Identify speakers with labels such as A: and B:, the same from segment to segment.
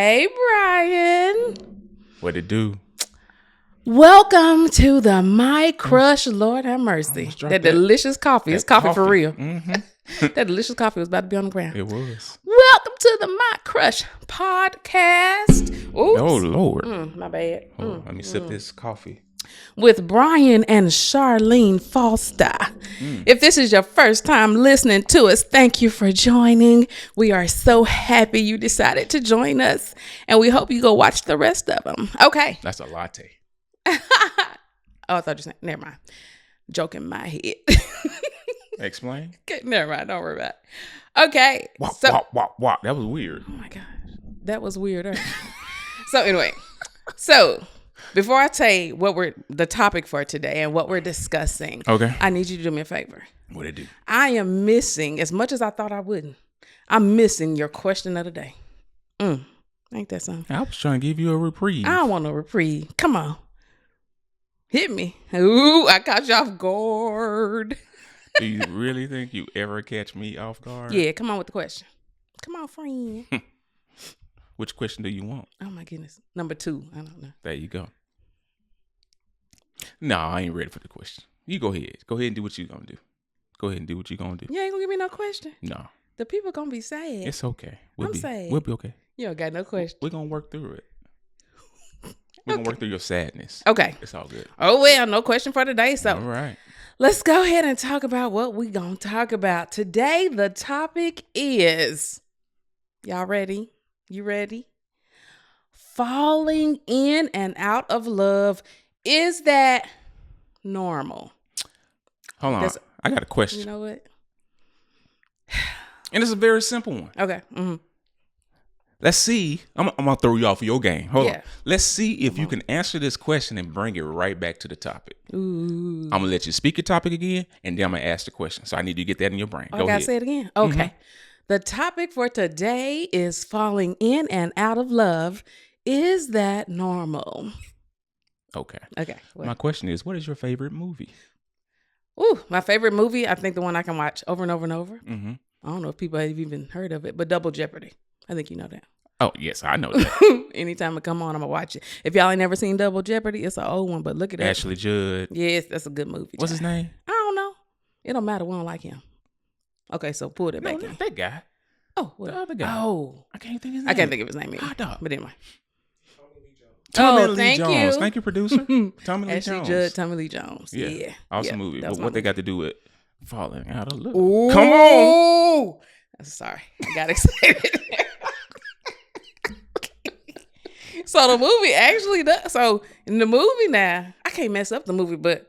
A: Hey, Brian.
B: What it do?
A: Welcome to the MyCrush. Lord have mercy. That delicious coffee. It's coffee for real.
B: Mm-hmm.
A: That delicious coffee was about to be on the ground.
B: It was.
A: Welcome to the MyCrush podcast. Oops.
B: Oh, Lord.
A: My bad.
B: Let me sip this coffee.
A: With Brian and Charlene Foster. If this is your first time listening to us, thank you for joining. We are so happy you decided to join us, and we hope you go watch the rest of them. Okay.
B: That's a latte.
A: Oh, I thought you said, never mind. Joke in my head.
B: Explain.
A: Okay, never mind. Don't worry about it. Okay.
B: Wop. That was weird.
A: Oh my gosh. That was weirder. So anyway, before I tell you what the topic for today and what we're discussing,
B: okay,
A: I need you to do me a favor.
B: What'd it do?
A: I am missing, as much as I thought I wouldn't, I'm missing your question of the day. Ain't that something?
B: I was trying to give you a reprieve.
A: I don't want no reprieve. Come on. Hit me. Ooh, I caught you off guard.
B: Do you really think you ever catch me off guard?
A: Yeah, come on with the question. Come on, friend.
B: Which question do you want?
A: Oh, my goodness. Number 2. I don't know.
B: There you go. No, I ain't ready for the question. You go ahead. Go ahead and do what you're going to do. Go ahead and do what you're going to do.
A: You ain't going to give me no question?
B: No.
A: The people going to be sad.
B: It's okay.
A: I'm sad.
B: We'll be okay.
A: You don't got no question.
B: We're going to work through it. We're going to work through your sadness.
A: Okay.
B: It's all good.
A: Oh, well, no question for today. So
B: all right.
A: Let's go ahead and talk about what we're going to talk about. Today, the topic is, y'all ready? You ready? Falling in and out of love. Is that normal?
B: Hold on. I got a question.
A: You know what?
B: And it's a very simple one.
A: Okay. Mm-hmm.
B: Let's see. I'm going to throw you off your game. Hold
A: Yeah.
B: on. Let's see if you can answer this question and bring it right back to the topic.
A: Ooh.
B: I'm going to let you speak your topic again, and then I'm going to ask the question. So I need you to get that in your brain. Go
A: I got
B: ahead.
A: to say it again? Okay. Mm-hmm. The topic for today is falling in and out of love. Is that normal?
B: Okay.
A: What?
B: My question is, what is your favorite movie?
A: Ooh, my favorite movie, I think the one I can watch over and over and over.
B: Mm-hmm.
A: I don't know if people have even heard of it, but Double Jeopardy. I think you know that.
B: Oh, yes, I know that.
A: Anytime it come on, I'm going to watch it. If y'all ain't never seen Double Jeopardy, it's an old one, but look at that.
B: Ashley Judd.
A: Yes, that's a good movie.
B: What's his name?
A: I don't know. It don't matter. We don't like him. Okay, so pull it back in.
B: That guy.
A: Oh, what?
B: The other guy.
A: Oh.
B: I can't think of his name.
A: I can't think of his name either.
B: Hot dog.
A: But anyway.
B: Tommy Lee
A: thank
B: Jones.
A: you.
B: Thank you, producer. Tommy Lee
A: Ashley
B: Jones.
A: Judd, Tommy Lee Jones. Yeah.
B: Awesome movie. But what they got to do with falling out of love?
A: Ooh.
B: Come on.
A: Sorry. I got excited. So the movie actually does. So in the movie now, I can't mess up the movie, but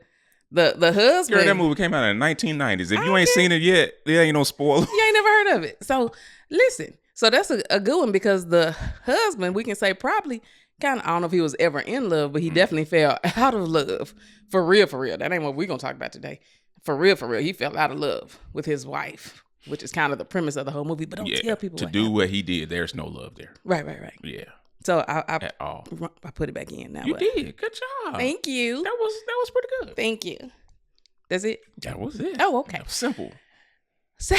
A: the husband.
B: Girl, that movie came out in the 1990s. If you ain't seen it yet, there ain't no spoiler.
A: You ain't never heard of it. So listen. So that's a good one because the husband, we can say probably kind of, I don't know if he was ever in love, but he definitely fell out of love. For real, for real. That ain't what we're going to talk about today. For real, he fell out of love with his wife, which is kind of the premise of the whole movie. But don't tell people
B: to do what he did, there's no love there.
A: Right.
B: Yeah.
A: So I
B: at all.
A: I put it back in now.
B: You did. Good job.
A: Thank you.
B: That was pretty good.
A: Thank you. That's it?
B: That was it.
A: Oh, okay.
B: Simple.
A: So,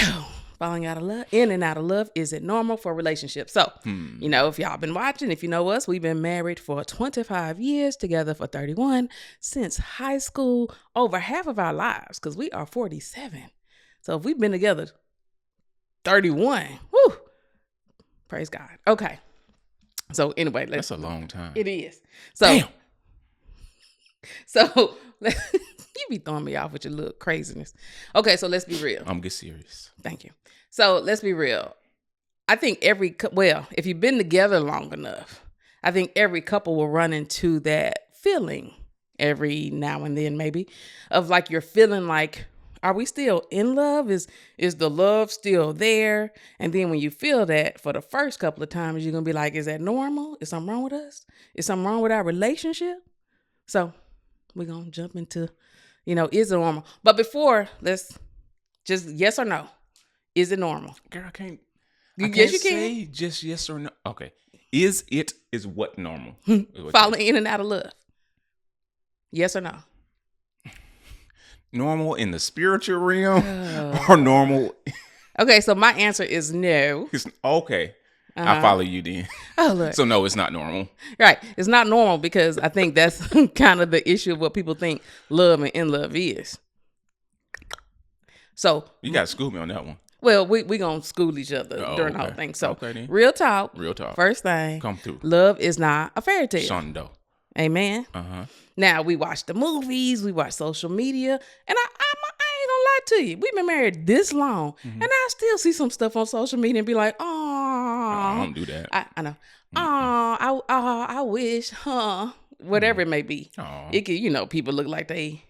A: falling out of love, in and out of love, is it normal for relationships? So, if y'all been watching, if you know us, we've been married for 25 years, together for 31, since high school, over half of our lives, because we are 47. So, if we've been together 31, whoo, praise God. Okay. So, anyway.
B: That's a long time.
A: It is. So,
B: damn.
A: So, you be throwing me off with your little craziness. Okay, so let's be real.
B: I'm get serious.
A: Thank you. So let's be real. I think if you've been together long enough, I think every couple will run into that feeling every now and then, maybe, of like you're feeling like, are we still in love? Is the love still there? And then when you feel that for the first couple of times, you're going to be like, is that normal? Is something wrong with us? Is something wrong with our relationship? So we're going to jump into, is it normal? But before, let's just yes or no. Is it normal?
B: Girl, I can't
A: Yes, you can.
B: say just yes or no. Okay. Is what normal?
A: Falling in and out of love. Yes or no?
B: Normal in the spiritual realm or normal?
A: Okay, so my answer is no.
B: Okay. I follow you then.
A: Oh, look.
B: So no, it's not normal.
A: Right. It's not normal because I think that's kind of the issue of what people think love and in love is. So
B: you got to school me on that one.
A: Well, we gonna school each other during the whole thing. So real talk. First thing.
B: Come through.
A: Love is not a fairy tale.
B: Shondo.
A: Amen. Now we watch the movies, we watch social media, and I ain't gonna lie to you. We've been married this long, and I still see some stuff on social media and be like, "Oh,
B: I don't do that."
A: I know. Oh, I wish, whatever it may be. It could, people look like they.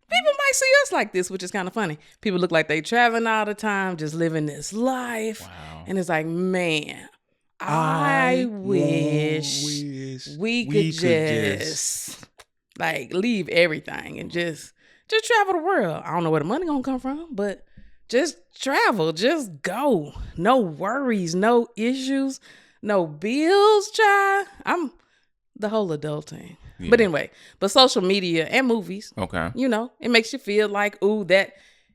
A: People might see us like this, which is kind of funny. People look like they traveling all the time, just living this life.
B: Wow.
A: And it's like, man, I wish we could just like leave everything and just travel the world. I don't know where the money gonna come from, but just travel, just go. No worries, no issues, no bills, child. I'm the whole adult thing. Yeah. But anyway, social media and movies,
B: okay,
A: it makes you feel like, ooh, that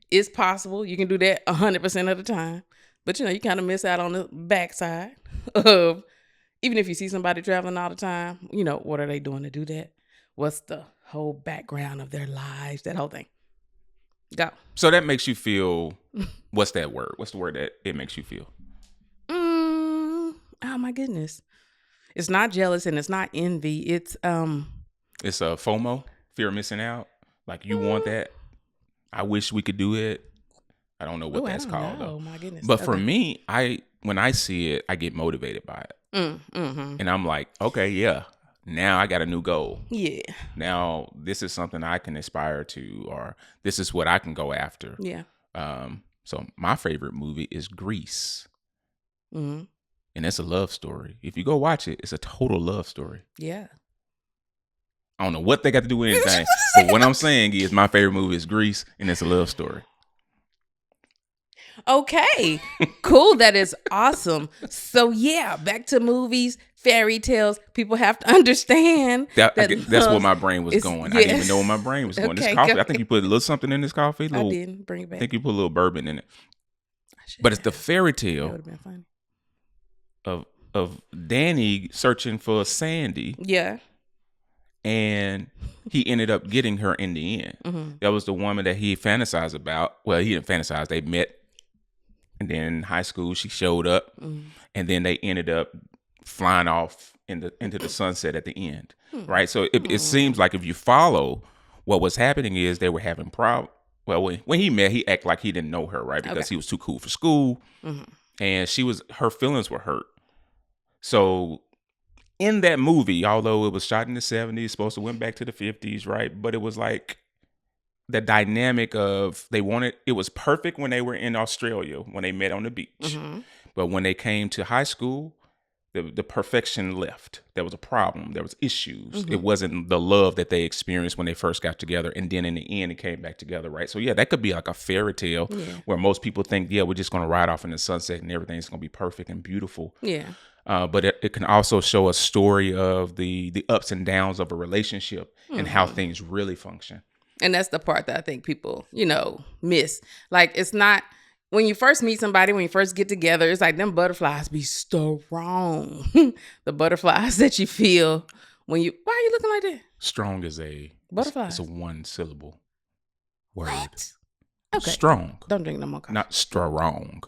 A: is possible. You can do that 100% of the time. But, you kind of miss out on the backside of, even if you see somebody traveling all the time, what are they doing to do that? What's the whole background of their lives, that whole thing. Go.
B: So that makes you feel, what's that word? What's the word that it makes you feel?
A: Oh, my goodness. It's not jealous and it's not envy. It's
B: a FOMO, fear of missing out. Like you want that. I wish we could do it. I don't know what that's called though.
A: Oh my goodness.
B: But for me, when I see it, I get motivated by it. And I'm like, okay, yeah. Now I got a new goal.
A: Yeah.
B: Now this is something I can aspire to, or this is what I can go after.
A: Yeah.
B: So my favorite movie is Grease. And it's a love story. If you go watch it, it's a total love story.
A: Yeah.
B: I don't know what they got to do with anything. But what I'm saying is my favorite movie is Grease, and it's a love story.
A: Okay. Cool. That is awesome. So yeah, back to movies, fairy tales. People have to understand.
B: That's where my brain was going. Yes. I didn't even know where my brain was going. This coffee, I think you put a little something in this coffee.
A: I didn't. Bring it back.
B: I think you put a little bourbon in it. But it's the fairy tale.
A: That would have been funny.
B: Of Danny searching for Sandy.
A: Yeah.
B: And he ended up getting her in the end. That was the woman that he fantasized about. Well, he didn't fantasize. They met. And then in high school, she showed up. And then they ended up flying off into the sunset at the end. Right? So it seems like if you follow, what was happening is they were having problems. Well, when he met, he acted like he didn't know her, right? Because he was too cool for school. And her feelings were hurt. So in that movie, although it was shot in the 70s, supposed to went back to the 50s, right? But it was like the dynamic of it was perfect when they were in Australia, when they met on the beach. But when they came to high school, the perfection left. There was a problem. There was issues. It wasn't the love that they experienced when they first got together. And then in the end, it came back together, right? So yeah, that could be like a fairy tale where most people think, yeah, we're just going to ride off in the sunset and everything's going to be perfect and beautiful.
A: Yeah.
B: But it can also show a story of the ups and downs of a relationship and how things really function.
A: And that's the part that I think people, miss. Like, it's not, when you first meet somebody, when you first get together, it's like them butterflies be strong. The butterflies that you feel when why are you looking like that?
B: Strong is a
A: butterfly.
B: It's a one syllable word.
A: What? Okay.
B: Strong.
A: Don't drink no more coffee.
B: Not strong.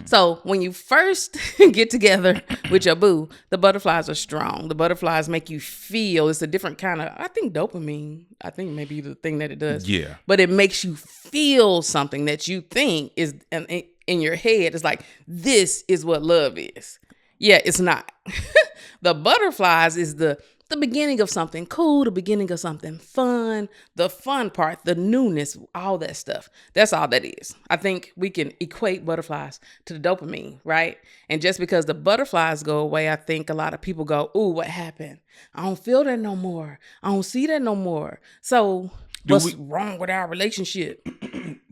A: So when you first get together with your boo, the butterflies are strong. The butterflies make you feel, it's a different kind of, I think dopamine, maybe the thing that it does.
B: Yeah.
A: But it makes you feel something that you think is in your head. It's like, this is what love is. Yeah, it's not. The butterflies is the beginning of something cool, the beginning of something fun, the fun part, the newness, all that stuff. That's all that is. I think we can equate butterflies to the dopamine, right? And just because the butterflies go away, I think a lot of people go, ooh, what happened? I don't feel that no more. I don't see that no more. So what's wrong with our relationship?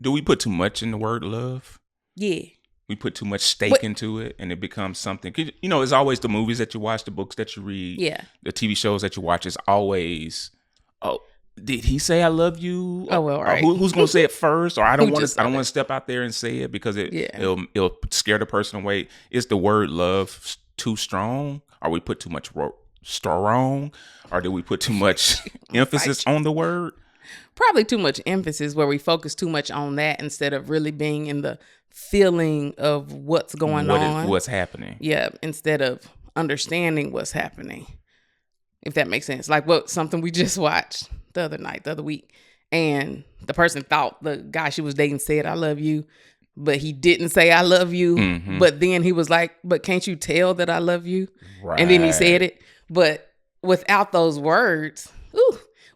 B: Do we put too much in the word love?
A: Yeah.
B: We put too much stake into it and it becomes something. It's always the movies that you watch, the books that you read, the TV shows that you watch. It's always, did he say I love you?
A: Oh, well,
B: Or
A: right.
B: who's gonna say it first? Or I don't
A: Who
B: want
A: just
B: to. I don't
A: said
B: want to step out there and say it because
A: Yeah.
B: it'll scare the person away. Is the word love too strong? Or we put too much strong? Or do we put too much emphasis on the word?
A: Probably too much emphasis where we focus too much on that instead of really being in the feeling of what's going on.
B: What's happening?
A: Yeah, instead of understanding what's happening. If that makes sense. Like something we just watched the other week. And the person thought the guy she was dating said, I love you, but he didn't say I love you.
B: Mm-hmm.
A: But then he was like, but can't you tell that I love you?
B: Right.
A: And then he said it. But without those words,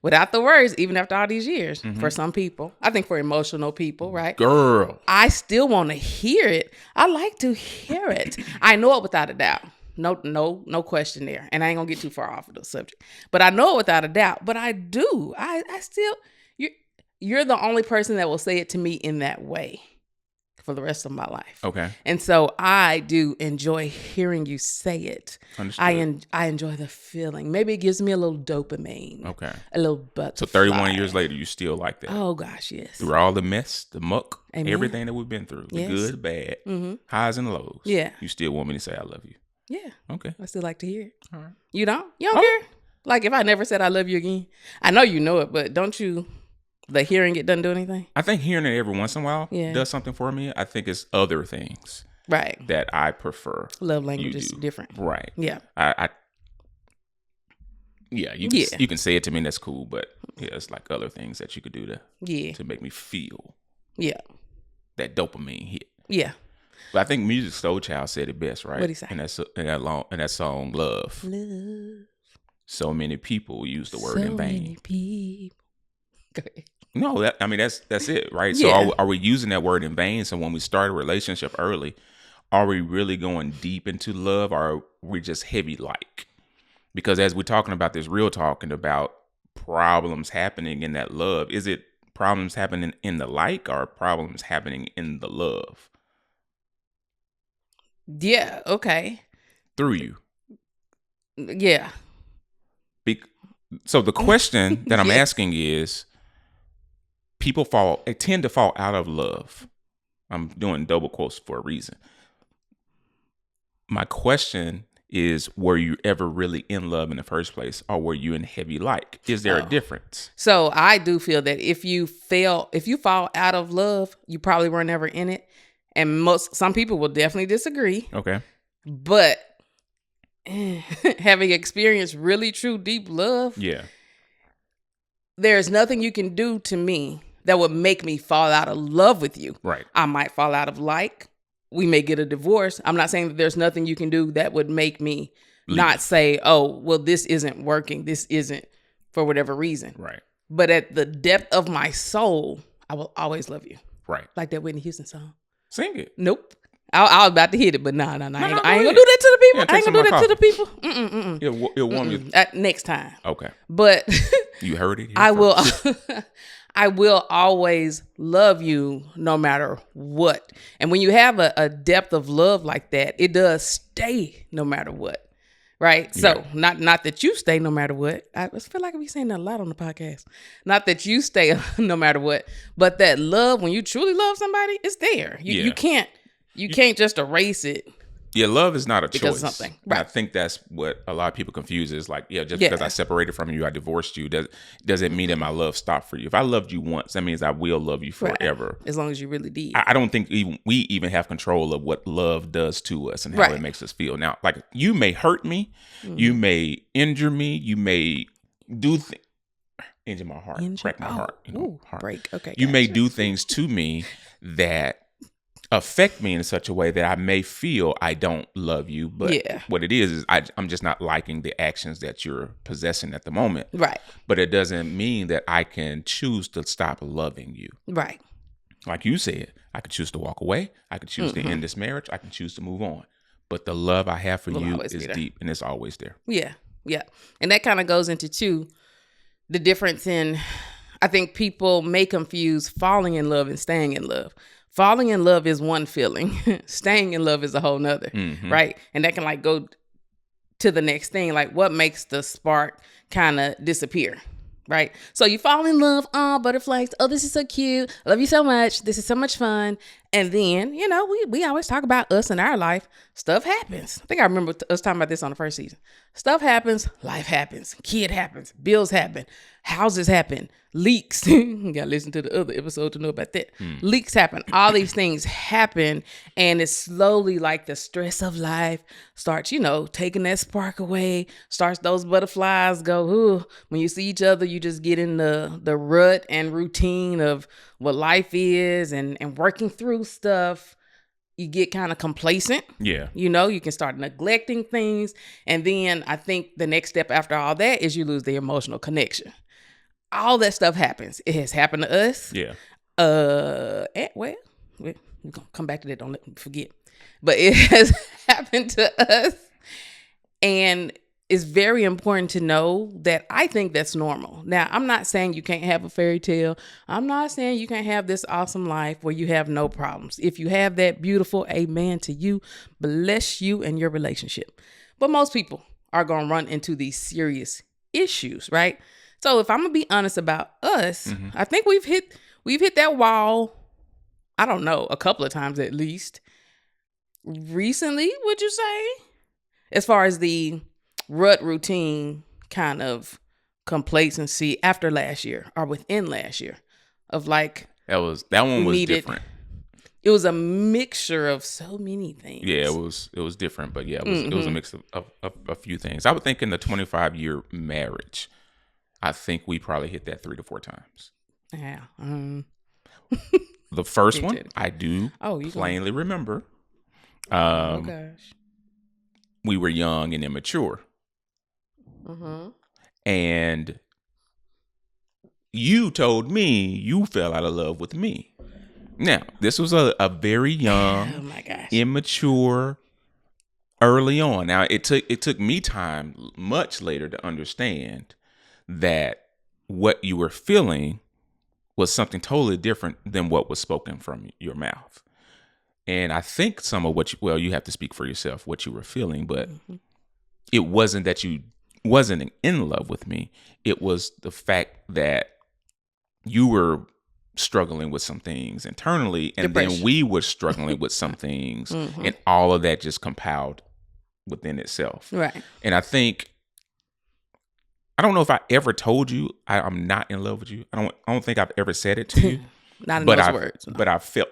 A: without the words, even after all these years, for some people, I think for emotional people, right?
B: Girl.
A: I still want to hear it. I like to hear it. I know it without a doubt. No question there. And I ain't gonna get too far off of the subject. But I know it without a doubt. But I do. I still, you're the only person that will say it to me in that way for the rest of my life.
B: Okay.
A: And so I do enjoy hearing you say it.
B: Understood.
A: I enjoy the feeling. Maybe it gives me a little dopamine.
B: Okay.
A: A little butterfly.
B: So 31 years later, you still like that?
A: Oh gosh, yes.
B: Through all the mess, the muck,
A: Amen.
B: Everything that we've been through, the
A: Yes.
B: good, bad, highs and lows.
A: Yeah.
B: You still want me to say I love you?
A: Yeah.
B: Okay.
A: I still like to hear it.
B: All right.
A: You don't? You don't care? Like if I never said I love you again? I know you know it, but don't you, the hearing it doesn't do anything?
B: I think hearing it every once in a while
A: Yeah.
B: does something for me. I think it's other things
A: Right.
B: that I prefer.
A: Love language
B: You
A: is
B: do.
A: different.
B: Right.
A: Yeah.
B: You can say it to me, and that's cool, but yeah, it's like other things that you could do to make me feel
A: Yeah.
B: that dopamine hit.
A: Yeah.
B: But I think Music Soul Child said it best, right?
A: What'd he say?
B: In that song, Love.
A: Love.
B: So many people use the word in vain.
A: Many people. Go ahead.
B: No, that's it, right?
A: Yeah.
B: So are we using that word in vain? So when we start a relationship early, are we really going deep into love, or are we just heavy like? Because as we're talking about this real talking about problems happening in that love, is it problems happening in the like or problems happening in the love?
A: Yeah. Okay.
B: Through you.
A: Yeah.
B: So the question that I'm
A: Yeah.
B: asking is, they tend to fall out of love. I'm doing double quotes for a reason. My question is, were you ever really in love in the first place, or were you in heavy like? Is there a difference?
A: So I do feel that if you fall out of love, you probably were never in it. And some people will definitely disagree.
B: Okay.
A: But having experienced really true deep love,
B: Yeah.
A: there's nothing you can do to me that would make me fall out of love with you.
B: Right.
A: I might fall out of like. We may get a divorce. I'm not saying that there's nothing you can do that would make me not say, oh, well, this isn't working. This isn't for whatever reason.
B: Right.
A: But at the depth of my soul, I will always love you.
B: Right.
A: Like that Whitney Houston song.
B: Sing it.
A: Nope. I was about to hit it, but nah. I ain't
B: go
A: gonna do
B: ahead.
A: that to the people.
B: Yeah,
A: I ain't
B: take some
A: gonna do
B: of my
A: that to the people.
B: It'll warm you.
A: Next time.
B: Okay.
A: But
B: You heard it here
A: I will.
B: first.
A: I will always love you no matter what. And when you have a depth of love like that, it does stay no matter what. Right?
B: Yeah.
A: So not that you stay no matter what. I feel like we saying that a lot on the podcast. Not that you stay no matter what, but that love, when you truly love somebody, it's there. You can't just erase it.
B: Yeah, love is not a
A: Because
B: choice.
A: of something.
B: And I
A: Right.
B: think that's what a lot of people confuse is like, just because I separated from you, I divorced you, doesn't mean that my love stopped for you. If I loved you once, that means I will love you forever.
A: Right. As long as you really did.
B: I don't think we even have control of what love does to us and how it makes us feel. Now, like, you may hurt me, you may injure me, you may do things. Injure my heart, crack my heart. Heart.
A: Break. Okay.
B: You may do things to me that affect me in such a way that I may feel I don't love you, but what it is I'm just not liking the actions that you're possessing at the moment.
A: Right.
B: But it doesn't mean that I can choose to stop loving you.
A: Right.
B: Like you said, I could choose to walk away. I could choose to end this marriage. I can choose to move on. But the love I have for you is deep, and it's always there.
A: Yeah. Yeah. And that kind of goes into the difference in, I think people may confuse falling in love and staying in love. Falling in love is one feeling. Staying in love is a whole nother, right? And that can like go to the next thing. Like what makes the spark kind of disappear? right? So you fall in love, oh, butterflies, oh, this is so cute, I love you so much, this is so much fun. And then, we always talk about us in our life. Stuff happens. I think I remember us talking about this on the first season. Stuff happens, life happens, kid happens, bills happen, houses happen, leaks. You gotta listen to the other episode to know about that. Leaks happen. All these things happen, and it's slowly like the stress of life starts, taking that spark away, starts those butterflies go, ooh. When you see each other, you just get in the rut and routine of what life is and working through stuff. You get kind of complacent.
B: Yeah.
A: You can start neglecting things. And then I think the next step after all that is you lose the emotional connection. All that stuff happens. It has happened to us.
B: Yeah.
A: We're going to come back to that. Don't let me forget. But it has happened to us. And it's very important to know that I think that's normal. Now, I'm not saying you can't have a fairy tale. I'm not saying you can't have this awesome life where you have no problems. If you have that, beautiful, amen to you. Bless you and your relationship. But most people are going to run into these serious issues, right? So if I'm going to be honest about us, I think we've hit that wall, I don't know, a couple of times at least. Recently, would you say? As far as the rut routine kind of complacency after last year or within last year of like
B: that one was different.
A: It was a mixture of so many things.
B: Yeah, it was different, but yeah, it was a mix of a few things. I would think in the 25-year marriage, I think we probably hit that 3 to 4 times.
A: Yeah.
B: The first one I do plainly remember.
A: Oh gosh.
B: We were young and immature. And you told me you fell out of love with me. Now, this was a very young, immature, early on. Now, it took me time much later to understand that what you were feeling was something totally different than what was spoken from your mouth. And I think some of what you have to speak for yourself, what you were feeling, but it wasn't that you wasn't in love with me. It was the fact that you were struggling with some things internally, and then we were struggling with some things, and all of that just compiled within itself.
A: Right.
B: And I don't know if I ever told you I'm not in love with you. I don't think I've ever said it to you.
A: Not in those words. No.
B: But I felt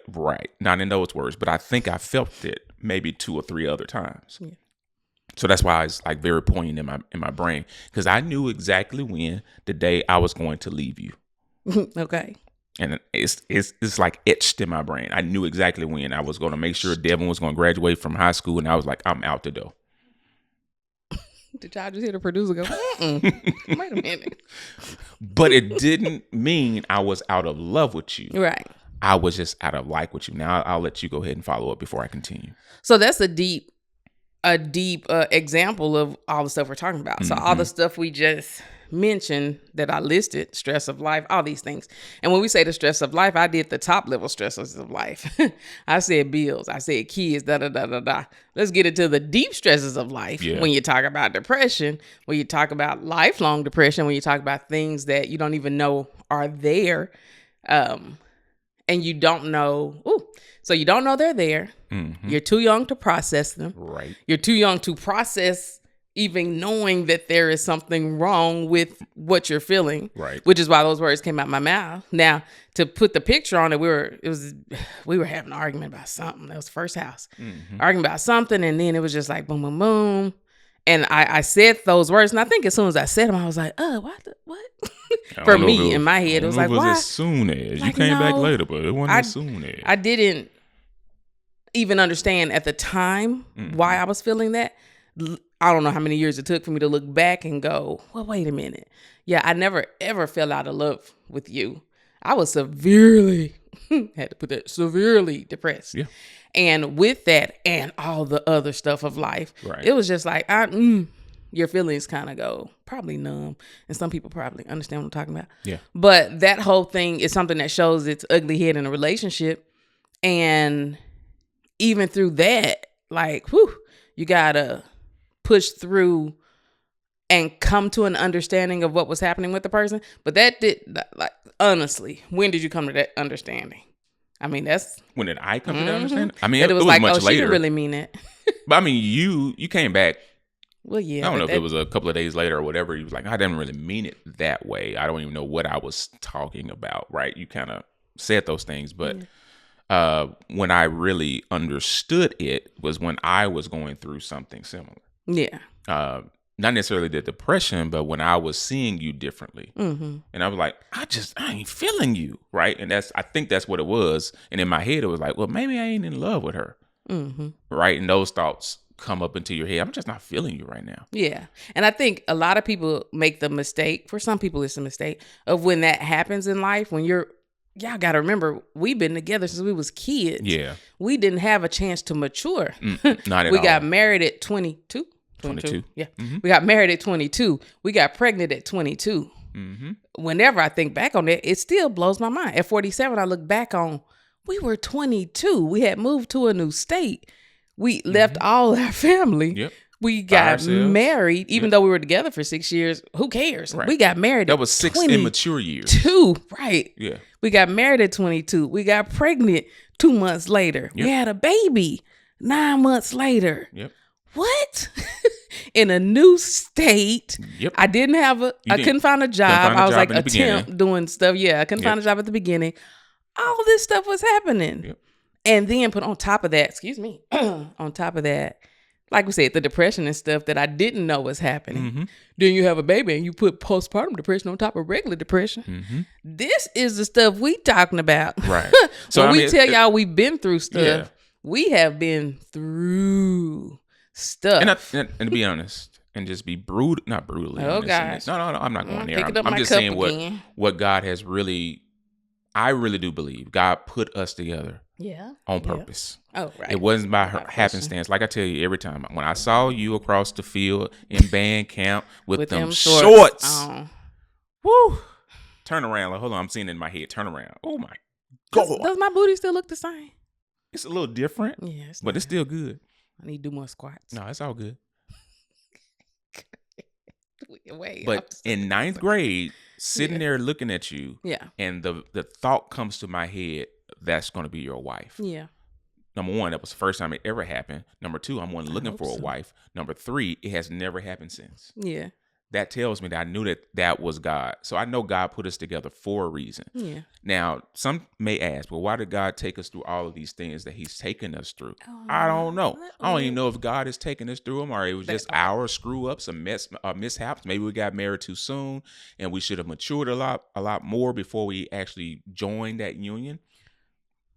B: not in those words, but I think I felt it maybe 2 or 3 other times. Yeah. So that's why it's like very poignant in my brain, because I knew exactly when the day I was going to leave you.
A: Okay.
B: And it's like etched in my brain. I knew exactly when I was going to make sure Devin was going to graduate from high school, and I was like, I'm out the door.
A: Did y'all just hear the producer go, wait a minute.
B: But it didn't mean I was out of love with you.
A: Right.
B: I was just out of like with you. Now I'll let you go ahead and follow up before I continue.
A: So that's a deep example of all the stuff we're talking about. So all the stuff we just mentioned that I listed, stress of life, all these things. And when we say the stress of life, I did the top level stresses of life. I said bills, I said kids, Let's get into the deep stresses of life. Yeah. When you talk about depression, when you talk about lifelong depression, when you talk about things that you don't even know are there, and you don't know, so you don't know they're there. Mm-hmm. You're too young to process them.
B: Right.
A: You're too young to process even knowing that there is something wrong with what you're feeling.
B: Right.
A: Which is why those words came out my mouth. Now, to put the picture on it, we were having an argument about something. That was the first house. Mm-hmm. Arguing about something, and then it was just like boom, boom, boom. And I said those words, and I think as soon as I said them, I was like, what? For me, in my head, it was like, why?
B: As soon as. Like, you came back later, but it wasn't as soon as.
A: I didn't even understand at the time why I was feeling that. I don't know how many years it took for me to look back and go, well, wait a minute. Yeah, I never, ever fell out of love with you. I was severely depressed. Yeah. And with that and all the other stuff of life, It was just like, your feelings kind of go probably numb. And some people probably understand what I'm talking about.
B: Yeah.
A: But that whole thing is something that shows its ugly head in a relationship. And even through that, like, you gotta push through and come to an understanding of what was happening with the person. But that did, like, honestly, when did you come to that understanding? I mean, that's
B: when did I come to that understanding? I mean,
A: that
B: it was like, much later.
A: She didn't really mean it.
B: But I mean, you came back.
A: Well, yeah.
B: I don't know if it was a couple of days later or whatever. He was like, I didn't really mean it that way. I don't even know what I was talking about, right? You kind of said those things. But when I really understood it was when I was going through something similar.
A: Yeah.
B: Not necessarily the depression, but when I was seeing you differently. And I was like, I ain't feeling you, right? And I think that's what it was. And in my head, it was like, well, maybe I ain't in love with her, right? And those thoughts come up into your head. I'm just not feeling you right now.
A: Yeah. And I think a lot of people make the mistake, for some people it's a mistake, of when that happens in life, when y'all got to remember, we've been together since we was kids.
B: Yeah.
A: We didn't have a chance to mature.
B: Not at all.
A: We got married at 22.
B: 22.
A: Yeah. We got married at 22. We got pregnant at 22. Whenever I think back on that, it still blows my mind. At 47, I look back on, we were 22. We had moved to a new state. We left all our family.
B: Yep.
A: We got married, even though we were together for 6 years. Who cares?
B: Right.
A: We got married.
B: That was 6 immature years.
A: 2, right?
B: Yeah.
A: We got married at 22. We got pregnant 2 months later.
B: Yep.
A: We had a baby 9 months later.
B: Yep.
A: What? In a new state.
B: Yep.
A: I couldn't find a job. I was like a temp doing stuff. Yeah, I couldn't find a job at the beginning. All this stuff was happening.
B: Yep.
A: And then put on top of that, on top of that, like we said, the depression and stuff that I didn't know was happening. Then you have a baby and you put postpartum depression on top of regular depression. This is the stuff we talking about.
B: Right.
A: So when we tell y'all we've been through stuff, we have been through stuff.
B: And to be honest, and just be not brutally.
A: Oh, gosh.
B: No, I'm not going there.
A: I'm
B: just saying what God has really, I really do believe God put us together.
A: Yeah.
B: On purpose.
A: Yeah. Oh, right.
B: It wasn't by happenstance. Like I tell you every time, when I saw you across the field in band camp with them shorts. Woo. Turn around. Like, hold on. I'm seeing it in my head. Turn around. Oh, my God.
A: Does my booty still look the same?
B: It's a little different.
A: Yeah.
B: But it's still good.
A: I need to do more squats.
B: No, it's all good.
A: Wait,
B: but in 9th grade, sitting there looking at you, and the thought comes to my head, that's going to be your wife.
A: Yeah.
B: Number one, that was the first time it ever happened. Number two, I'm looking for a wife. Number three, it has never happened since.
A: Yeah.
B: That tells me that I knew that was God. So I know God put us together for a reason.
A: Yeah.
B: Now, some may ask, well, why did God take us through all of these things that he's taken us through? I don't know. I don't even know if God is taking us through them or it was just our screw-ups, mishaps. Maybe we got married too soon and we should have matured a lot more before we actually joined that union.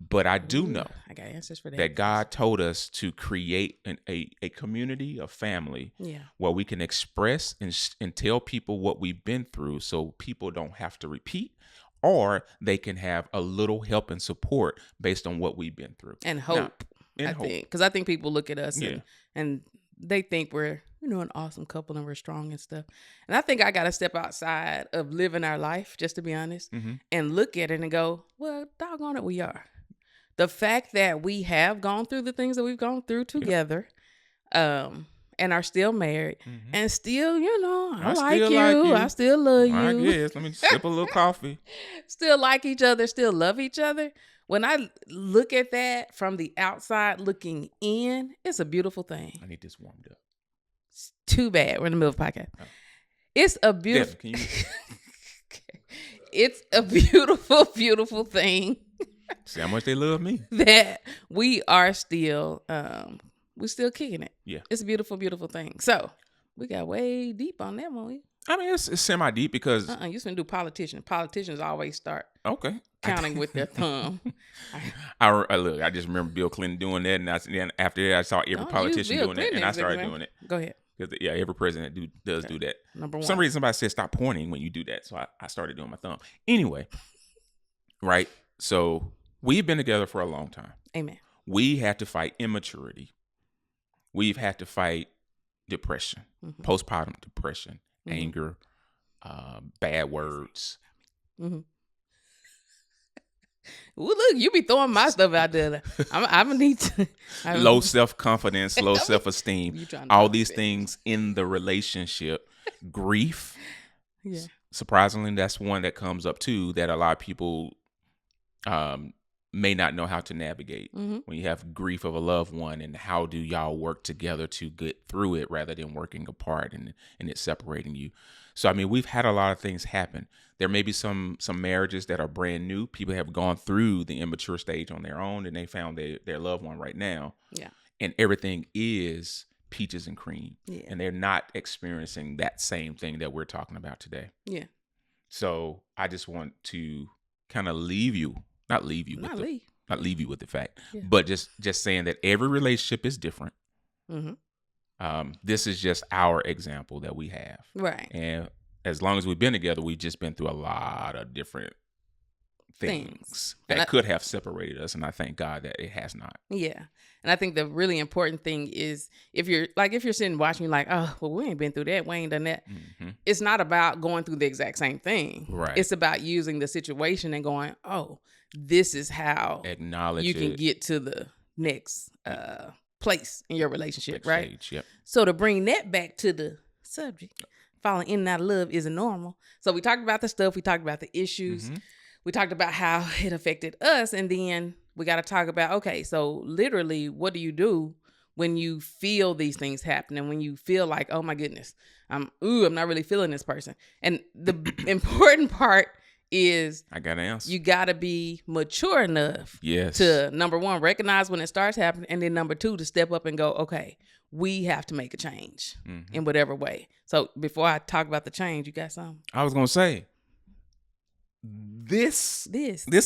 B: But I do know
A: I got answers for
B: that God told us to create a community, a family, where we can express and tell people what we've been through so people don't have to repeat, or they can have a little help and support based on what we've been through.
A: And hope, I think. Because I think people look at us and they think we're, an awesome couple and we're strong and stuff. And I think I got to step outside of living our life, just to be honest, and look at it and go, well, doggone it, we are. The fact that we have gone through the things that we've gone through together, and are still married, and still, I like you. I still love you.
B: I guess. Let me sip a little coffee.
A: Still like each other, still love each other. When I look at that from the outside looking in, it's a beautiful thing.
B: I need this warmed up.
A: It's too bad. We're in the middle of the podcast. Oh. It's a beautiful...
B: Devin, can you...
A: It's a beautiful, beautiful thing.
B: See how much they love me.
A: That we are still, we're still kicking it.
B: Yeah.
A: It's a beautiful, beautiful thing. So we got way deep on that, won't we?
B: I mean, it's semi-deep because...
A: You just do politician. Politicians always start counting with their thumb.
B: I just remember Bill Clinton doing that, and then after that, I saw every politician doing that, and I started doing it.
A: Go ahead.
B: Yeah, every president does do that.
A: Number one.
B: For some reason, somebody said stop pointing when you do that, so I started doing my thumb. Anyway, right? So we've been together for a long time.
A: Amen.
B: We had to fight immaturity. We've had to fight depression, postpartum depression, anger, bad words.
A: Well, look, you be throwing my stuff out there. I'm gonna need to.
B: Low self-confidence, low self-esteem, all these things in the relationship Grief.
A: Yeah.
B: Surprisingly, that's one that comes up too that a lot of people may not know how to navigate.
A: Mm-hmm.
B: When you have grief of a loved one, and how do y'all work together to get through it rather than working apart and it separating you. So I mean, we've had a lot of things happen. There may be some marriages that are brand new. People have gone through the immature stage on their own, and they found their loved one right now.
A: Yeah.
B: And everything is peaches and cream.
A: Yeah.
B: And they're not experiencing that same thing that we're talking about today.
A: Yeah.
B: So I just want to kind of leave you with the fact,
A: Yeah.
B: but just saying that every relationship is different.
A: Mm-hmm.
B: This is just our example that we have.
A: Right.
B: And as long as we've been together, we've just been through a lot of different things that could have separated us. And I thank God that it has not.
A: Yeah. And I think the really important thing is if you're sitting watching, you're like, oh, well, we ain't been through that. We ain't done that.
B: Mm-hmm.
A: It's not about going through the exact same thing.
B: Right.
A: It's about using the situation and going, oh, this is how
B: acknowledge
A: you can get to the next place in your relationship, right?
B: Stage, yep.
A: So to bring that back to the subject, falling in and out of love isn't normal. So we talked about the stuff. We talked about the issues.
B: Mm-hmm.
A: We talked about how it affected us. And then we got to talk about, okay, so literally, what do you do when you feel these things happening? When you feel like, oh my goodness, I'm not really feeling this person. And the important part is
B: I got to answer.
A: You got to be mature enough to, number one, recognize when it starts happening. And then number two, to step up and go, okay, we have to make a change in whatever way. So before I talk about the change, you got something?
B: I was going to say, this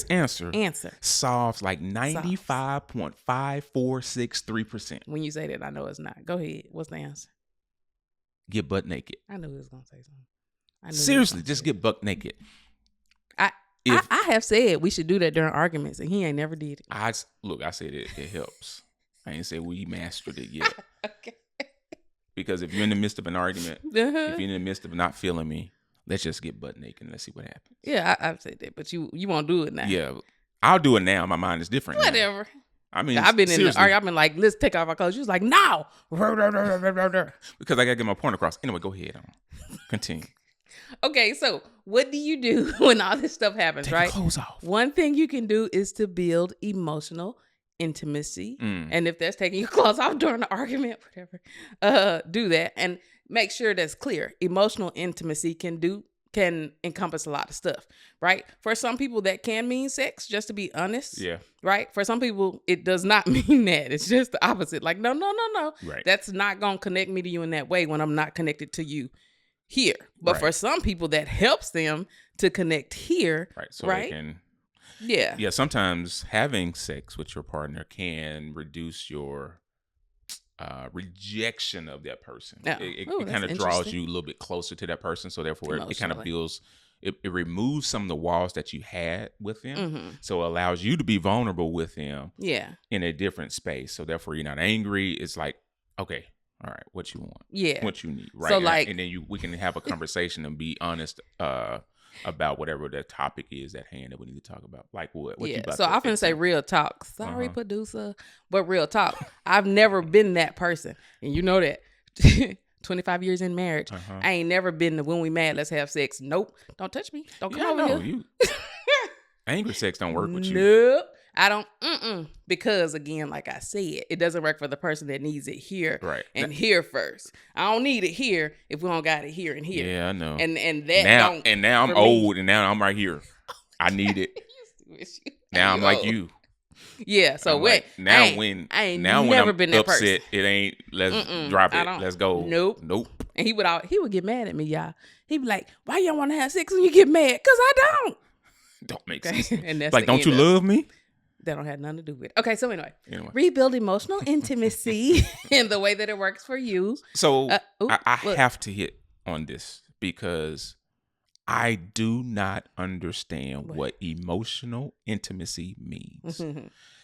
B: answer solves like 95.5463%.
A: When you say that, I know it's not. Go ahead. What's the answer?
B: Get butt naked.
A: I knew he was going to say something.
B: Seriously, just get butt naked.
A: I have said we should do that during arguments, and he ain't never did it.
B: I said it helps. I ain't say we mastered it yet.
A: Okay.
B: Because if you're in the midst of an argument, if you're in the midst of not feeling me, let's just get butt naked and let's see what happens.
A: Yeah, I've said that, but you won't do it now.
B: Yeah, I'll do it now. My mind is different.
A: Whatever.
B: Now. I mean,
A: I've been in the argument. I've been like, let's take off our clothes. She was like, no.
B: Because I got to get my point across. Anyway, go ahead. Continue.
A: Okay, so what do you do when all this stuff happens,
B: Take
A: right?
B: Your clothes off.
A: One thing you can do is to build emotional intimacy. And if that's taking your clothes off during the argument, whatever, do that. And make sure that's clear. Emotional intimacy can encompass a lot of stuff, right? For some people, that can mean sex, just to be honest.
B: Yeah.
A: Right? For some people, it does not mean that. It's just the opposite. Like, no.
B: Right.
A: That's not going to connect me to you in that way when I'm not connected to you here. But for some people, that helps them to connect here.
B: Right. So
A: right?
B: they can.
A: Yeah.
B: Yeah. Sometimes having sex with your partner can reduce your rejection of that person.
A: Oh.
B: It kind of draws you a little bit closer to that person. So therefore, it kind of builds. It removes some of the walls that you had with them. So it allows you to be vulnerable with them. Yeah. In a different space. So therefore, you're not angry. It's like, okay. All right, what you want? Yeah, what you need, right?
A: So
B: and then we can have a conversation and be honest about whatever the topic is at hand that we need to talk about. Like what?
A: Yeah. So I often say real talk. Sorry, producer, but real talk. I've never been that person, and you know that. 25 years in marriage, I ain't never been the when we mad, let's have sex. Nope, don't touch me. Don't come over here.
B: Angry sex don't work with you.
A: Nope. I don't, because again, like I said, it doesn't work for the person that needs it here and here first. I don't need it here if we don't got it here and here.
B: Yeah, I know.
A: And that
B: now I'm old and now I'm right here. I need it. Now I'm like you.
A: Yeah. So wait.
B: When I'm
A: been that
B: upset,
A: person.
B: it ain't. Let's drop it. Let's go.
A: Nope. And he would get mad at me, y'all. He'd be like, "Why y'all want to have sex when you get mad?" Because I don't.
B: Don't make sense.
A: And that's
B: like, don't you love me?
A: That don't have nothing to do with it. Okay, so anyway. Rebuild emotional intimacy in the way that it works for you.
B: So I have to hit on this because I do not understand what emotional intimacy means.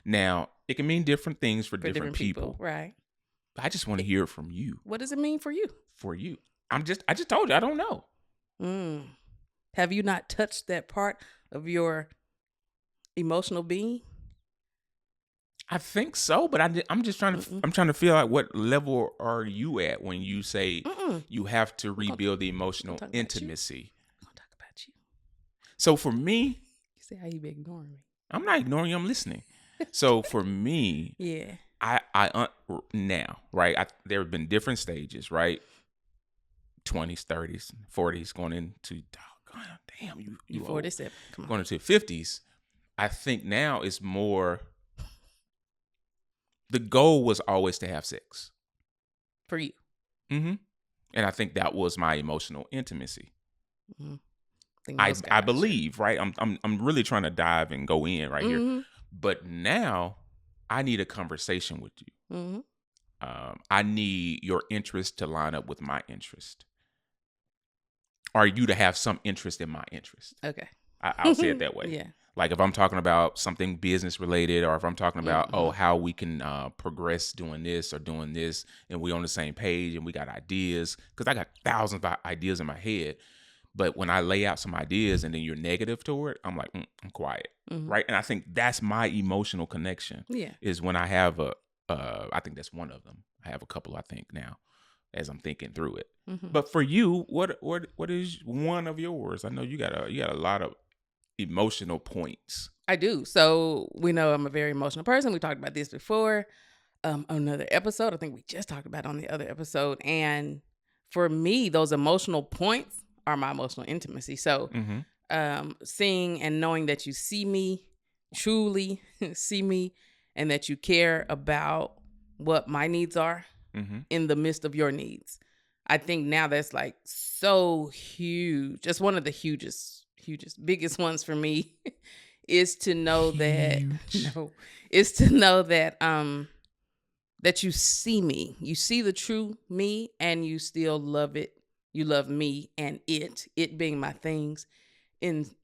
B: Now, it can mean different things for different people.
A: Right.
B: I just want to hear it from you.
A: What does it mean for you?
B: For you. I just told you, I don't know.
A: Have you not touched that part of your emotional being?
B: I think so, but I'm just trying to I'm trying to feel like what level are you at when you say you have to rebuild the emotional intimacy.
A: I'm gonna talk about you.
B: So for me,
A: You say how you been ignoring me.
B: I'm not ignoring you. I'm listening. So for me,
A: Yeah.
B: Now, right? There have been different stages, right? 20s, 30s, 40s, going into God damn you
A: 47. Come on.
B: going into 50s. I think now it's more. The goal was always to have sex
A: For you.
B: Mm-hmm. And I think that was my emotional intimacy.
A: Mm-hmm.
B: I believe, right? I'm really trying to dive and go in right here. But now I need a conversation with you. I need your interest to line up with my interest. Or you to have some interest in my interest.
A: Okay.
B: I'll say it that way.
A: Yeah.
B: Like if I'm talking about something business related, or if I'm talking about, how we can progress doing this or doing this, and we on the same page and we got ideas, because I got thousands of ideas in my head. But when I lay out some ideas and then you're negative toward it, I'm like, I'm quiet. Right. And I think that's my emotional connection.
A: Yeah.
B: Is when I have I think that's one of them. I have a couple, I think, now as I'm thinking through it. But for you, what is one of yours? I know you got a lot of emotional points.
A: I do. So we know I'm a very emotional person. We talked about this before on another episode. I think we just talked about it on the other episode. And for me, those emotional points are my emotional intimacy. So seeing and knowing that you see me, truly see me, and that you care about what my needs are in the midst of your needs. I think now that's like so huge. Just one of the hugest, biggest ones for me is to know that that you see me. You see the true me and you still love it. You love me and it being my things,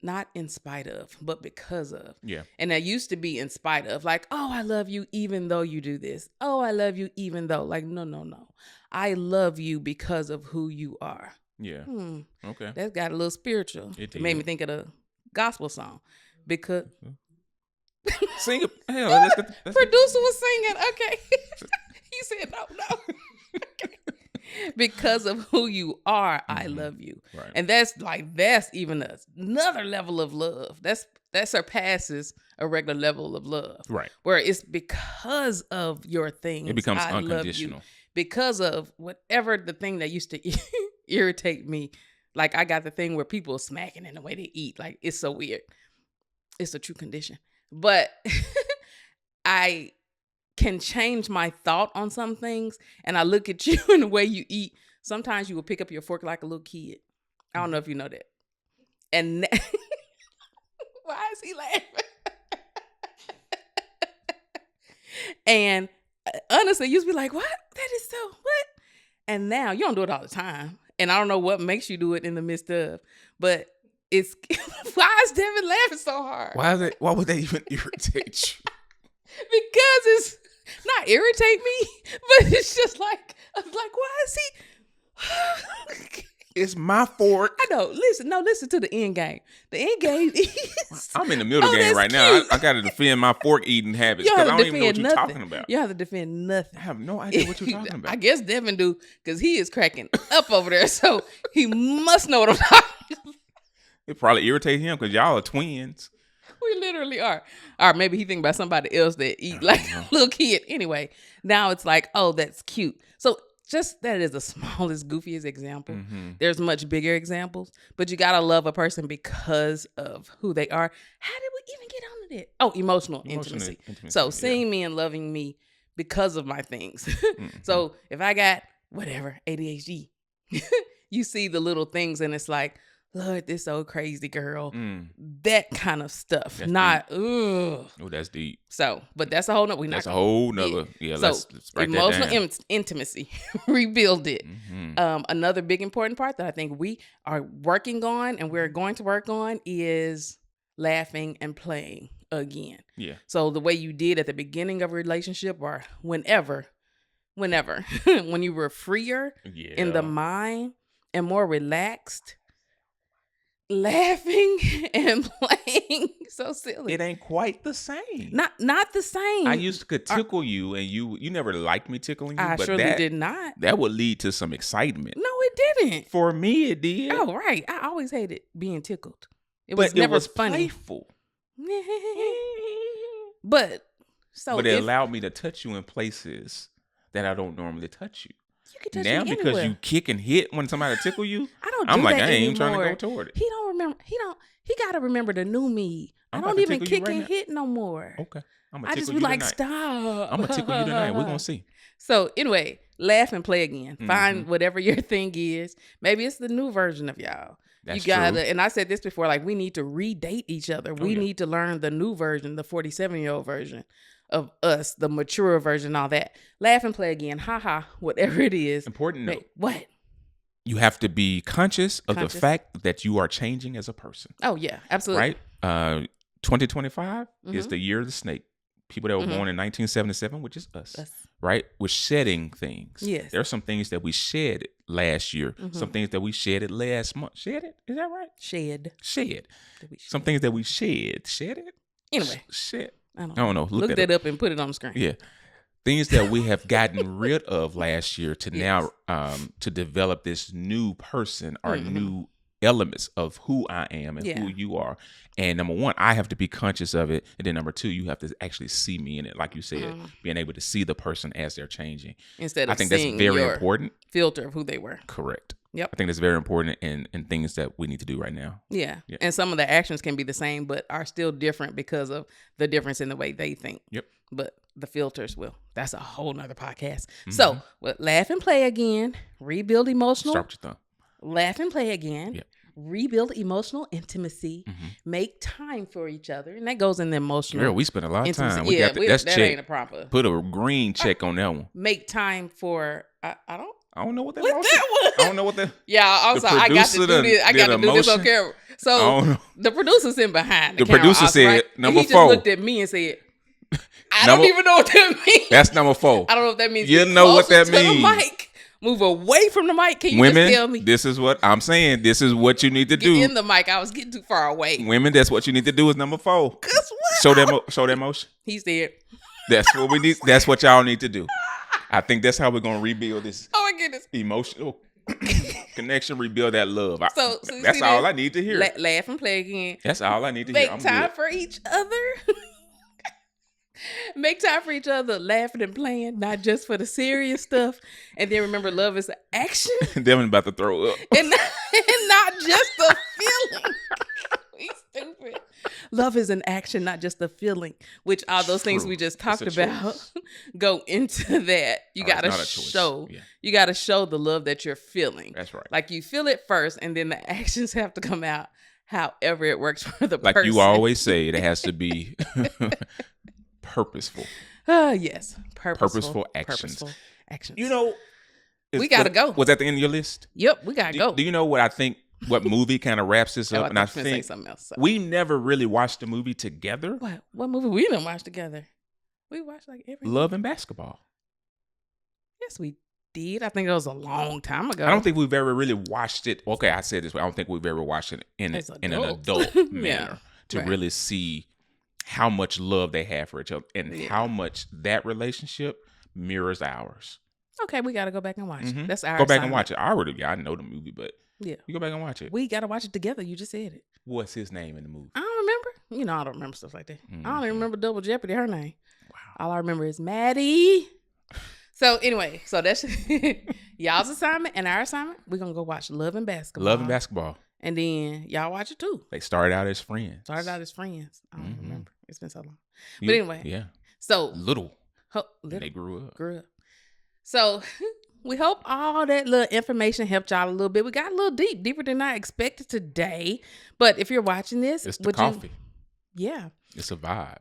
A: not in spite of, but because of.
B: Yeah.
A: And that used to be in spite of, like, oh, I love you even though you do this. Oh, I love you even though, like, no. I love you because of who you are.
B: Yeah. Okay.
A: That got a little spiritual. It made me think of the gospel song. Because
B: sing it. Hell, let's
A: producer was singing. Okay. He said no. Okay. Because of who you are, I love you.
B: Right.
A: And that's even another level of love. That surpasses a regular level of love.
B: Right.
A: Where it's because of your things.
B: It becomes
A: I
B: unconditional.
A: love you. Because of whatever the thing that used to irritate me. Like I got the thing where people are smacking in the way they eat. Like it's so weird. It's a true condition. But I can change my thought on some things, and I look at you and the way you eat. Sometimes you will pick up your fork like a little kid. I don't know if you know that. And why is he laughing? And honestly, you used to be like, what? That is so what? And now you don't do it all the time. And I don't know what makes you do it in the midst of, but it's why is Devin laughing so hard?
B: Why would that even irritate you?
A: Because it's not irritate me, but it's just like why is he?
B: It's my fork.
A: I know. Listen to the end game. The end game is
B: I'm in the middle game right now. I got to defend my fork eating habits because I don't even know what you're talking about.
A: You have to defend nothing.
B: I have no idea what you're talking about.
A: I guess Devin do because he is cracking up over there, so he must know what I'm talking about.
B: It probably irritates him because y'all are twins.
A: We literally are. Or maybe he think about somebody else that eat like a little kid. Anyway, now it's like, oh, that's cute. So just that is the smallest, goofiest example. There's much bigger examples, but you gotta love a person because of who they are. How did we even get onto that? Oh, emotional intimacy. So seeing me and loving me because of my things. So if I got whatever ADHD, you see the little things and it's like, Lord, this so crazy girl. That kind of stuff.
B: That's
A: not,
B: deep.
A: ugh.
B: Oh, that's deep.
A: So, but that's a whole nother.
B: That's a whole nother. Yeah,
A: so
B: let's write that down.
A: emotional intimacy, rebuild it. Another big important part that I think we are working on and we're going to work on is laughing and playing again.
B: Yeah.
A: So the way you did at the beginning of a relationship or whenever, when you were freer in the mind and more relaxed. laughing and playing. So silly.
B: It ain't quite the same.
A: Not the same.
B: I used to could tickle you, and you never liked me tickling you.
A: I
B: but
A: surely did not.
B: That would lead to some excitement.
A: No, it didn't.
B: For me, it did.
A: Oh, right. I always hated being tickled. It was never funny.
B: Playful.
A: But
B: it allowed me to touch you in places that I don't normally touch you.
A: You can touch
B: now
A: me
B: because
A: anywhere.
B: you kick and hit when somebody tickle you.
A: I'm
B: like,
A: that
B: I ain't
A: anymore.
B: trying to go toward it.
A: He don't remember. He got to remember the new me. I don't even kick and hit no more.
B: Okay.
A: I just be like, stop.
B: I'm going to tickle you tonight. We're going to see.
A: So anyway, laugh and play again. Find whatever your thing is. Maybe it's the new version of y'all.
B: That's
A: you gotta,
B: true.
A: and I said this before, like we need to redate each other. We need to learn the new version, the 47-year-old version of us, the mature version, all that. Laugh and play again. Whatever it is.
B: Important note.
A: What?
B: You have to be conscious of the fact that you are changing as a person.
A: Oh, yeah, absolutely.
B: Right? 2025 is the year of the snake. People that were born in 1977, which is us, right? We're shedding things.
A: Yes.
B: There are some things that we shed last year. Some things that we shedded last month. Shed it? Is that right?
A: Shed.
B: Some things that we shed. Shed it?
A: Anyway.
B: Shed.
A: I don't know. Look that up and put it on the screen.
B: Yeah. Things that we have gotten rid of last year to now to develop this new person or new elements of who I am and who you are. And number one, I have to be conscious of it. And then number two, you have to actually see me in it. Like you said, being able to see the person as they're changing.
A: Instead of
B: I think that's very important.
A: Filter of who they were.
B: Correct.
A: Yep.
B: I think that's very important in things that we need to do right now.
A: Yeah. And some of the actions can be the same, but are still different because of the difference in the way they think.
B: Yep.
A: But the filters will. That's a whole nother podcast. So, laugh and play again. Rebuild emotional.
B: Start with your thumb.
A: Laugh and play again.
B: Yep.
A: Rebuild emotional intimacy. Make time for each other. And that goes in the emotional.
B: Girl, we spent a lot of
A: intimacy.
B: time. We got that's
A: that
B: check.
A: ain't a proper.
B: Put a green check on that one.
A: Make time for, I don't
B: know what that
A: was.
B: I don't know what that.
A: Yeah, also I got to do this. I got to do this on camera. So the producer sitting behind the camera.
B: Producer said
A: right?
B: number 4.
A: He just looked at me and said, I don't even know what that means.
B: That's number 4.
A: I don't know if that means
B: you know what that means.
A: The mic. Move away from the mic. Can you
B: Women,
A: just tell me?
B: This is what I'm saying. This is what you need to do.
A: Get in the mic. I was getting too far away.
B: Women, that's what you need to do is number 4.
A: Guess what?
B: Show that motion.
A: He said.
B: That's what we need. That's what y'all need to do. I think that's how we're going to rebuild this.
A: Oh my goodness.
B: Emotional connection, rebuild that love.
A: So
B: that's all I need to hear.
A: Laugh and play again.
B: That's all I need to hear.
A: Make time for each other. Make time for each other, laughing and playing, not just for the serious stuff. And then remember, love is an action.
B: Devin about to throw up.
A: And not just a feeling. We stupid. Love is an action, not just a feeling, which all those things we just talked about go into that. You got to show. Yeah. You got to show the love that you're feeling.
B: That's right.
A: Like you feel it first, and then the actions have to come out however it works for the person.
B: Like you always say, it has to be purposeful.
A: Yes.
B: Purposeful actions. You know,
A: we got to go.
B: Was that the end of your list?
A: Yep, we got to go.
B: Do you know what I think? What movie kind of wraps this up?
A: And I think something else.
B: We never really watched the movie together.
A: What movie we didn't watch together? We watched like every
B: Love and Basketball.
A: Yes, we did. I think it was a long time ago.
B: I don't think we've ever really watched it. Okay, I said this way. I don't think we've ever watched it in an adult manner to really see how much love they have for each other and how much that relationship mirrors ours.
A: Okay, we got to go back and watch it. That's our
B: Go back and watch it. I know the movie, but
A: yeah,
B: you go back and watch it.
A: We got to watch it together. You just said it.
B: What's his name in the movie?
A: I don't remember. You know, I don't remember stuff like that. I don't even remember Double Jeopardy, her name. Wow. All I remember is Maddie. So anyway, so that's y'all's assignment and our assignment. We're going to go watch Love and Basketball. And then y'all watch it too.
B: They started out as friends.
A: I don't remember. It's been so long. But anyway.
B: Yeah.
A: So.
B: Little. They grew up.
A: So we hope all that little information helped y'all a little bit. We got a little deeper than I expected today. But if you're watching this.
B: It's the coffee.
A: Yeah.
B: It's a vibe.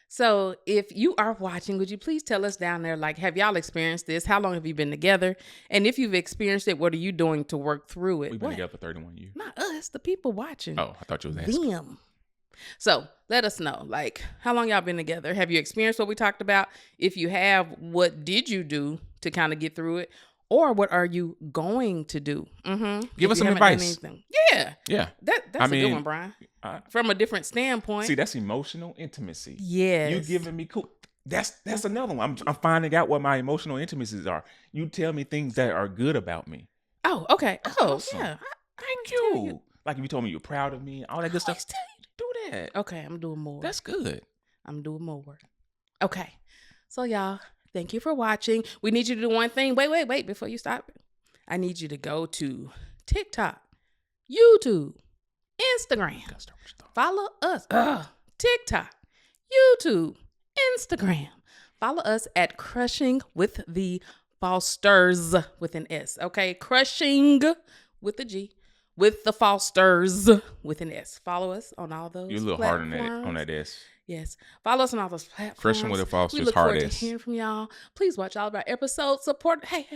A: So if you are watching, would you please tell us down there, like, have y'all experienced this? How long have you been together? And if you've experienced it, what are you doing to work through it?
B: We've been together for 31 years.
A: Not us, the people watching.
B: Oh, I thought you was asking.
A: Them. So let us know, like, how long y'all been together? Have you experienced what we talked about? If you have, what did you do to kind of get through it? Or what are you going to do?
B: Give us some advice.
A: Yeah.
B: Yeah.
A: That's a good one, Brian. From a different standpoint.
B: See, that's emotional intimacy.
A: Yes.
B: You giving me cool. That's another one. I'm finding out what my emotional intimacies are. You tell me things that are good about me.
A: Oh, okay. Oh,
B: awesome.
A: yeah.
B: Thank you. Like if you told me you're proud of me, all that good stuff.
A: Tell you to
B: do that.
A: Okay, I'm doing more.
B: That's good.
A: I'm doing more. Okay. So y'all, thank you for watching. We need you to do one thing. Wait, before you stop. I need you to go to TikTok, YouTube, Instagram. Follow us. TikTok, YouTube, Instagram. Follow us at Crushing with the Fosters with an S. Okay, Crushing with the G with the Fosters with an S. Follow us on all those.
B: You're a little
A: platforms.
B: hard on that S.
A: Yes. Follow us on all those platforms.
B: Crushing with the Fosters.
A: We look forward to hearing from y'all. Please watch all of our episodes. Support. Hey,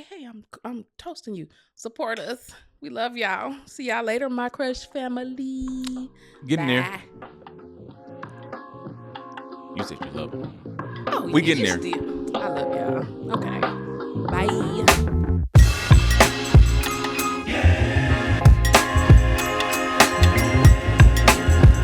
A: I'm toasting you. Support us. We love y'all. See y'all later, my crush family.
B: Get in there.
A: Bye.
B: You said you love me.
A: Oh,
B: we getting there.
A: Still. I love y'all. Okay. Bye.